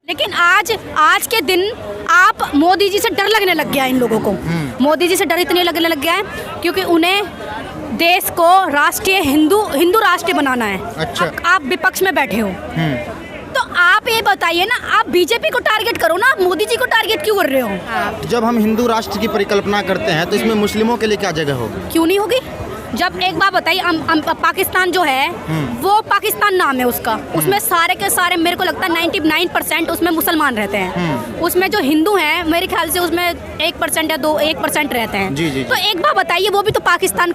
लेकिन आज के दिन आप मोदी जी से डर लगने लग गया इन लोगों को। मोदी जी से डर इतने लगने लग गया है क्योंकि उन्हें देश को राष्ट्रीय हिंदू राष्ट्र बनाना है। अच्छा। आप विपक्ष में बैठे हो तो आप ये बताइए ना, आप बीजेपी को टारगेट करो ना, आप मोदी जी को टारगेट क्यों कर रहे हो? जब हम हिंदू राष्ट्र की परिकल्पना करते हैं तो इसमें मुस्लिमों के लिए क्या जगह होगी? क्यों नहीं होगी? जब एक बात बताइए, पाकिस्तान जो है वो पाकिस्तान नाम है उसका, उसमें सारे के सारे मेरे को लगता है 99% उसमें मुसलमान रहते हैं। उसमें जो हिंदू हैं मेरे ख्याल से उसमें 1% या 1% रहते हैं। जी। तो एक बात बताइए, वो भी तो पाकिस्तान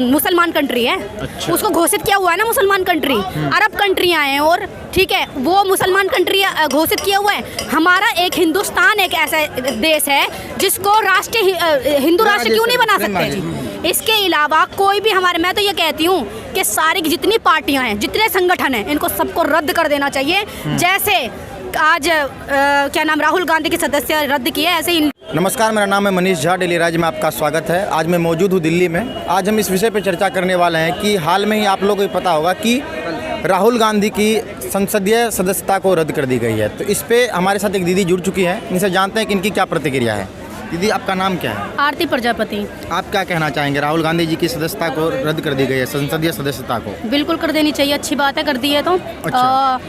मुसलमान कंट्री है। अच्छा। उसको घोषित किया हुआ है ना मुसलमान कंट्री। अरब कंट्रियाँ हैं और ठीक है, वो मुसलमान कंट्री घोषित किया हुआ है। हमारा एक हिंदुस्तान एक ऐसा देश है जिसको राष्ट्रीय हिंदू राष्ट्र क्यों नहीं बना सकते? इसके अलावा कोई भी मैं तो ये कहती हूँ कि सारी जितनी पार्टियां हैं, जितने संगठन हैं, इनको सबको रद्द कर देना चाहिए। जैसे आज क्या नाम राहुल गांधी के सदस्य रद्द किए, ऐसे ही। नमस्कार, मेरा नाम है मनीष झा। डेली राज में आपका स्वागत है। आज मैं मौजूद हूँ दिल्ली में। आज हम इस विषय पर चर्चा करने वाले हैं कि हाल में ही आप लोगों को पता होगा कि राहुल गांधी की संसदीय सदस्यता को रद्द कर दी गई है। तो इस पे हमारे साथ एक दीदी जुड़ चुकी है, इनसे जानते हैं कि इनकी क्या प्रतिक्रिया है। दीदी, आपका नाम क्या है? आरती प्रजापति। आप क्या कहना चाहेंगे? राहुल गांधी जी की सदस्यता को रद्द कर दी गई है, संसदीय सदस्यता को। बिल्कुल कर देनी चाहिए, अच्छी बात है, कर दी है तो। अच्छा।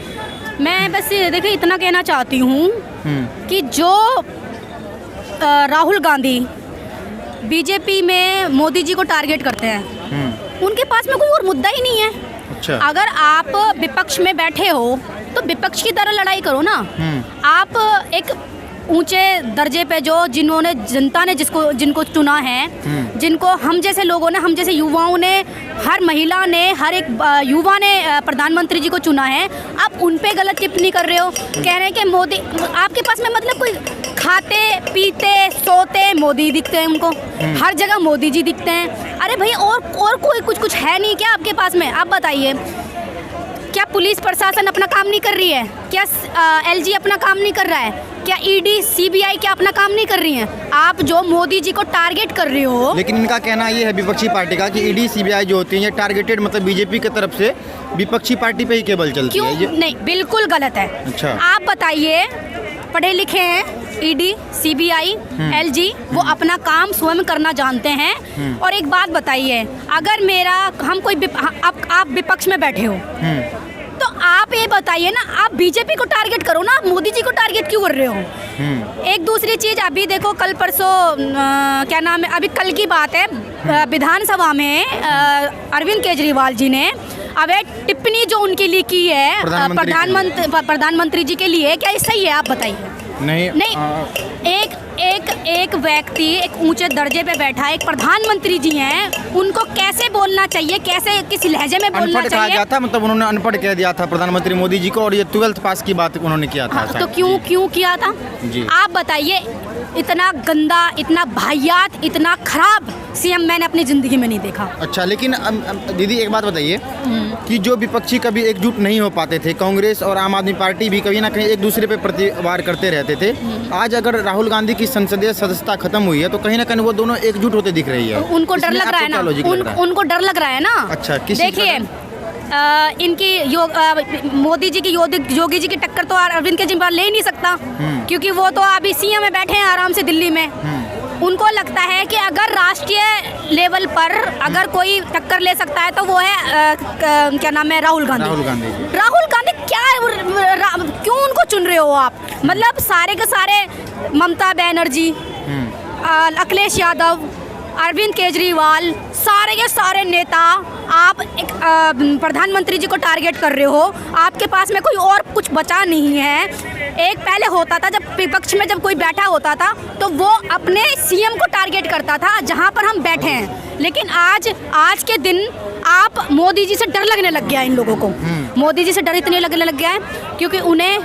मैं बस देखिए इतना कहना चाहती हूँ कि जो राहुल गांधी बीजेपी में मोदी जी को टारगेट करते हैं, उनके पास में कोई और मुद्दा ही नहीं है। अच्छा। अगर आप विपक्ष में बैठे हो तो विपक्ष की तरह लड़ाई करो ना। आप एक ऊंचे दर्जे पे जो जिन्होंने जनता ने जिनको चुना है, जिनको हम जैसे लोगों ने, हम जैसे युवाओं ने, हर महिला ने, हर एक युवा ने प्रधानमंत्री जी को चुना है, आप उन पे गलत टिप्पणी कर रहे हो। कह रहे हैं कि मोदी आपके पास में मतलब कोई खाते पीते सोते मोदी दिखते हैं उनको, हर जगह मोदी जी दिखते हैं। अरे भाई और कोई कुछ है नहीं क्या आपके पास में? आप बताइए, क्या पुलिस प्रशासन अपना काम नहीं कर रही है? क्या एलजी अपना काम नहीं कर रहा है? क्या ईडी सीबीआई क्या अपना काम नहीं कर रही हैं? आप जो मोदी जी को टारगेट कर रहे हो। लेकिन इनका कहना ये है विपक्षी पार्टी का कि ईडी सीबीआई जो होती है ये टारगेटेड, मतलब बीजेपी की तरफ से विपक्षी पार्टी पे ही केवल चलती है। क्यों नहीं? बिल्कुल गलत है। अच्छा। आप बताइए, पढ़े लिखे हैं, ईडी सीबीआई एलजी वो अपना काम स्वयं करना जानते हैं। और एक बात बताइए, अगर आप विपक्ष में बैठे हो तो आप ये बताइए ना, आप बीजेपी को टारगेट करो ना, आप मोदी जी को टारगेट क्यों कर रहे हो? एक दूसरी चीज, अभी देखो कल परसों क्या नाम है, अभी कल की बात है, विधानसभा में अरविंद केजरीवाल जी ने अवैध टिप्पणी जो उनके लिए की है प्रधानमंत्री जी के लिए, क्या ये सही है? आप बताइए। नहीं। एक व्यक्ति एक ऊंचे दर्जे पे बैठा है, एक प्रधानमंत्री जी हैं, उनको कैसे बोलना चाहिए, कैसे किस लहजे में बोलना चाहिए? कहा जाता, मतलब उन्होंने अनपढ़ कह दिया था प्रधानमंत्री मोदी जी को, और ये 12th पास की बात उन्होंने किया था। तो क्यों किया था जी? आप बताइए। इतना गंदा, इतना वाहियात, इतना खराब सीएम मैंने अपनी जिंदगी में नहीं देखा। अच्छा, लेकिन दीदी एक बात बताइए कि जो विपक्षी कभी एकजुट नहीं हो पाते थे, कांग्रेस और आम आदमी पार्टी भी कहीं ना कहीं एक दूसरे पे प्रतिवार करते रहते थे, आज अगर राहुल गांधी की संसदीय सदस्यता खत्म हुई है तो कहीं ना कहीं वो दोनों एकजुट होते दिख रही है। उनको डर लग रहा है ना, उनको डर लग रहा है ना। अच्छा, देखिए इनकी मोदी जी की योगी जी की टक्कर तो अरविंद केजरीवाल ले ही नहीं सकता, क्योंकि वो तो अभी सीएम में बैठे हैं आराम से दिल्ली में। उनको लगता है कि अगर राष्ट्रीय लेवल पर अगर कोई टक्कर ले सकता है तो वो है क्या नाम है, राहुल गांधी। राहुल गांधी क्या, क्यों उनको चुन रहे हो आप? मतलब सारे के सारे ममता बनर्जी, अखिलेश यादव, अरविंद केजरीवाल, सारे के सारे नेता आप एक प्रधानमंत्री जी को टारगेट कर रहे हो। आपके पास में कोई और कुछ बचा नहीं है। एक पहले होता था, जब विपक्ष में जब कोई बैठा होता था तो वो अपने सीएम को टारगेट करता था जहां पर हम बैठे हैं। लेकिन आज के दिन आप मोदी जी से डर लगने लग गया इन लोगों को। मोदी जी से डर इतने लगने लग गया है क्योंकि उन्हें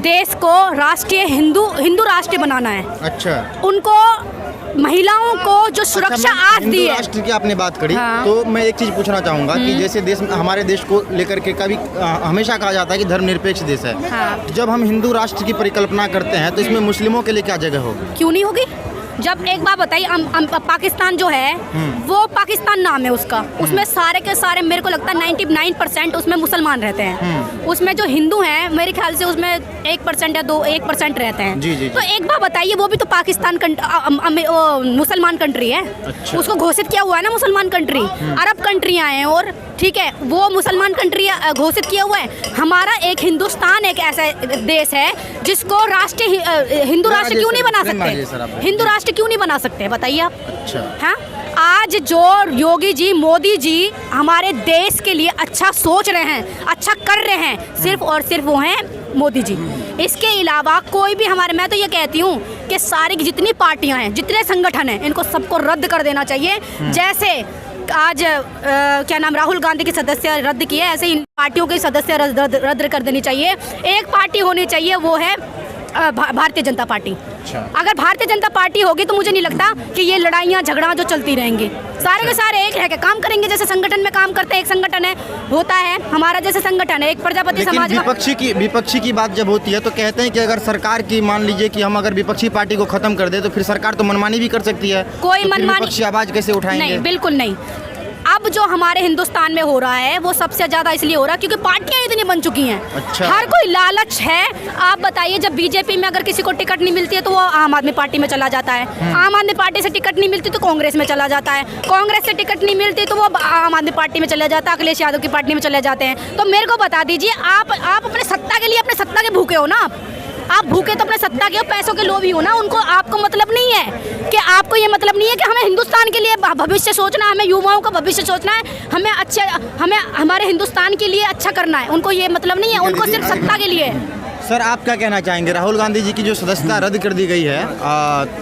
देश को राष्ट्रीय हिंदू राष्ट्र बनाना है। अच्छा। उनको महिलाओं को जो सुरक्षा आज दी है। राष्ट्र की आपने बात करी, हाँ। तो मैं एक चीज पूछना चाहूंगा कि जैसे हमारे देश को लेकर के कभी हमेशा कहा जाता है कि धर्मनिरपेक्ष देश है। हाँ। जब हम हिंदू राष्ट्र की परिकल्पना करते हैं तो इसमें मुस्लिमों के लिए क्या जगह होगी? क्यों नहीं होगी? जब एक बात बताइए, पाकिस्तान जो है वो पाकिस्तान नाम है उसका, उसमें सारे के सारे मेरे को लगता है 99% उसमें मुसलमान रहते हैं। उसमें जो हिंदू हैं मेरे ख्याल से उसमें 1% या 1% रहते हैं। जी। तो एक बात बताइए, वो भी तो पाकिस्तान मुसलमान कंट्री है। अच्छा। उसको घोषित किया हुआ है ना मुसलमान कंट्री। अरब कंट्रियाँ हैं और ठीक है, वो मुसलमान कंट्री घोषित किया हुआ है। हमारा एक हिंदुस्तान एक ऐसा देश है जिसको राष्ट्रीय हिंदू राष्ट्र क्यों नहीं बना सकते? हिंदू राष्ट्र क्यों नहीं बना सकते बताइए आप? अच्छा। हाँ, आज जो योगी जी, मोदी जी हमारे देश के लिए अच्छा सोच रहे हैं, अच्छा कर रहे हैं, सिर्फ और सिर्फ वो हैं मोदी जी। इसके अलावा कोई भी मैं तो ये कहती हूँ कि सारी जितनी पार्टियां हैं, जितने संगठन हैं, इनको सबको रद्द कर देना चाहिए। जैसे आज क्या नाम, राहुल गांधी की सदस्य रद्द किए, ऐसे इन पार्टियों के सदस्य रद्द कर देनी चाहिए। एक पार्टी होनी चाहिए, वो है भारतीय जनता पार्टी। अच्छा। अगर भारतीय जनता पार्टी होगी तो मुझे नहीं लगता कि ये लड़ाइयाँ झगड़ा जो चलती रहेंगी। सारे के सारे एक रह के काम करेंगे, जैसे संगठन में काम करते हैं। एक संगठन है, होता है हमारा जैसे संगठन है, एक प्रजापति समाज का। विपक्षी की बात जब होती है तो कहते हैं कि अगर सरकार की, मान लीजिए कि हम अगर विपक्षी पार्टी को खत्म कर दे तो फिर सरकार तो मनमानी भी कर सकती है। कोई तो मनमानी, विपक्षी आवाज कैसे उठाएंगे? नहीं, बिल्कुल नहीं। अब जो हमारे हिंदुस्तान में हो रहा है वो सबसे ज्यादा इसलिए हो रहा है क्योंकि पार्टियां इतनी बन चुकी हैं। अच्छा। हर कोई लालच है। आप बताइए, जब बीजेपी में अगर किसी को टिकट नहीं मिलती है तो वो आम आदमी पार्टी में चला जाता है। आम आदमी पार्टी से टिकट नहीं मिलती तो कांग्रेस में चला जाता है। कांग्रेस से टिकट नहीं मिलती तो वो आम आदमी पार्टी में चले जाता है, अखिलेश यादव की पार्टी में चले जाते हैं। तो मेरे को बता दीजिए, आप अपने सत्ता के लिए, अपने सत्ता के भूखे हो ना। आप भूखे तो अपने सत्ता के हो, पैसों के लोभी हो ना। उनको आपको मतलब नहीं है कि आपको ये मतलब नहीं है कि हमें हिंदुस्तान के लिए भविष्य सोचना है, हमें युवाओं का भविष्य सोचना है, हमें हमारे हिंदुस्तान के लिए अच्छा करना है। उनको ये मतलब नहीं है, उनको सिर्फ सत्ता के लिए। सर, आप क्या कहना चाहेंगे? राहुल गांधी जी की जो सदस्यता रद्द कर दी गई है,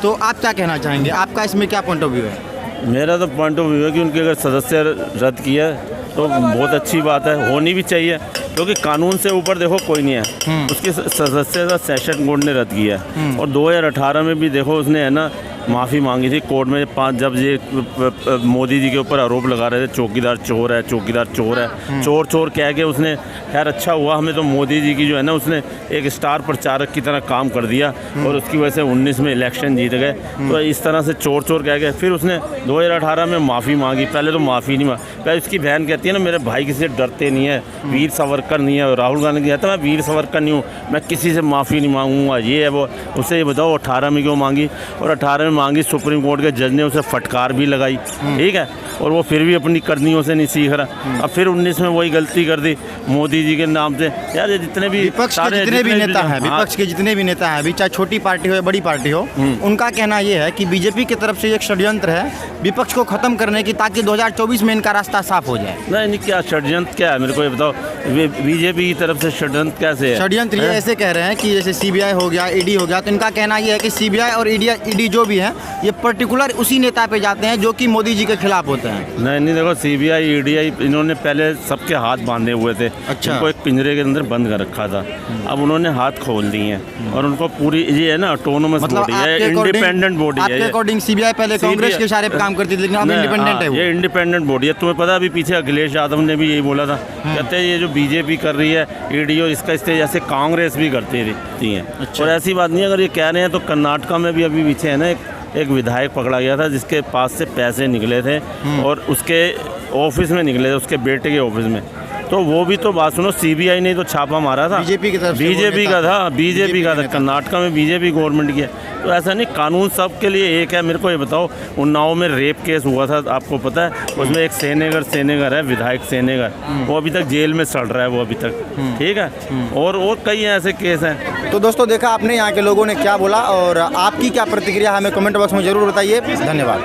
तो आप क्या कहना चाहेंगे? आपका इसमें क्या पॉइंट ऑफ व्यू है? मेरा तो पॉइंट ऑफ व्यू है कि उनकी अगर सदस्य रद्द किया तो बहुत अच्छी बात है, होनी भी चाहिए, क्योंकि कानून से ऊपर देखो कोई नहीं है। उसकी सदस्यता सेशन कोर्ट ने रद्द किया और 2018 में भी देखो उसने है ना माफ़ी मांगी थी कोर्ट में। जब ये मोदी जी के ऊपर आरोप लगा रहे थे चौकीदार चोर है, चौकीदार चोर है, चोर चोर कह के उसने, खैर अच्छा हुआ हमें तो मोदी जी की जो है ना उसने एक स्टार प्रचारक की तरह काम कर दिया और उसकी वजह से 19 में इलेक्शन जीत गए। तो इस तरह से चोर चोर कह के फिर उसने 2018 में माफ़ी मांगी। पहले तो माफ़ी नहीं मांगी, पहले उसकी बहन कहती है ना मेरे भाई किसी से डरते नहीं है, वीर सावरकर नहीं है। राहुल गांधी कहता है मैं वीर सावरकर नहीं हूँ, मैं किसी से माफ़ी नहीं मांगूंगा, ये है वो। उससे ये बताओ 18 में क्यों मांगी? और 18 में मांगी, सुप्रीम कोर्ट के जज ने उसे फटकार भी लगाई, ठीक है, और वो फिर भी अपनी करनियों से नहीं सीख रहा। अब फिर 19 में वही गलती कर दी मोदी जी के नाम से। यार ये जितने भी विपक्ष के जितने भी नेता हैं, विपक्ष के जितने भी नेता हैं, अभी चाहे छोटी पार्टी हो या बड़ी पार्टी हो, उनका कहना ये है कि बीजेपी की तरफ से एक षड्यंत्र है विपक्ष को खत्म करने की, ताकि 2024 में इनका रास्ता साफ हो जाए। नहीं, क्या षड्यंत्र क्या है मेरे को ये बताओ? बीजेपी की तरफ से षड्यंत्र कैसे है? षड्यंत्र ये ऐसे कह रहे हैं कि जैसे सीबीआई हो गया, ईडी हो गया, तो इनका कहना ये है कि सीबीआई और ईडी जो भी है ये पर्टिकुलर उसी नेता पे जाते हैं जो कि मोदी जी के खिलाफ होते हैं। नहीं देखो, सीबीआई ईडीआई इन्होंने पहले सबके हाथ बांधे हुए थे। अच्छा। उनको एक पिंजरे के अंदर बंद कर रखा था, अब उन्होंने हाथ खोल दिए हैं और उनको पूरी ये है ना ऑटोनोमस बॉडी है, इंडिपेंडेंट बॉडी है। आपके अकॉर्डिंग सीबीआई पहले कांग्रेस के इशारे पे काम करती थी, लेकिन अब इंडिपेंडेंट है वो। ये इंडिपेंडेंट बॉडी है। तुम्हें पता अभी पीछे अखिलेश यादव ने भी यही बोला था, कहते हैं ये जो बीजेपी कर रही है ईडी और इसका इस्तेमाल जैसे कांग्रेस भी करती रहती है। और ऐसी बात नहीं है, अगर ये कह रहे हैं तो कर्नाटका में भी अभी पीछे है ना एक विधायक पकड़ा गया था जिसके पास से पैसे निकले थे और उसके ऑफिस में निकले थे, उसके बेटे के ऑफिस में। तो वो भी तो बात सुनो, सीबीआई ने तो छापा मारा था, बीजेपी की तरफ से, बीजेपी का था, कर्नाटका में बीजेपी गवर्नमेंट की है। तो ऐसा नहीं, कानून सब के लिए एक है। मेरे को ये बताओ, उन्नाव में रेप केस हुआ था, आपको पता है? उसमें एक सेनेगर है, विधायक सेनेगर, वो अभी तक जेल में सड़ रहा है, वो अभी तक, ठीक है। और कई ऐसे केस हैं। तो दोस्तों, देखा आपने यहाँ के लोगों ने क्या बोला, और आपकी क्या प्रतिक्रिया हमें कमेंट बॉक्स में ज़रूर बताइए। धन्यवाद।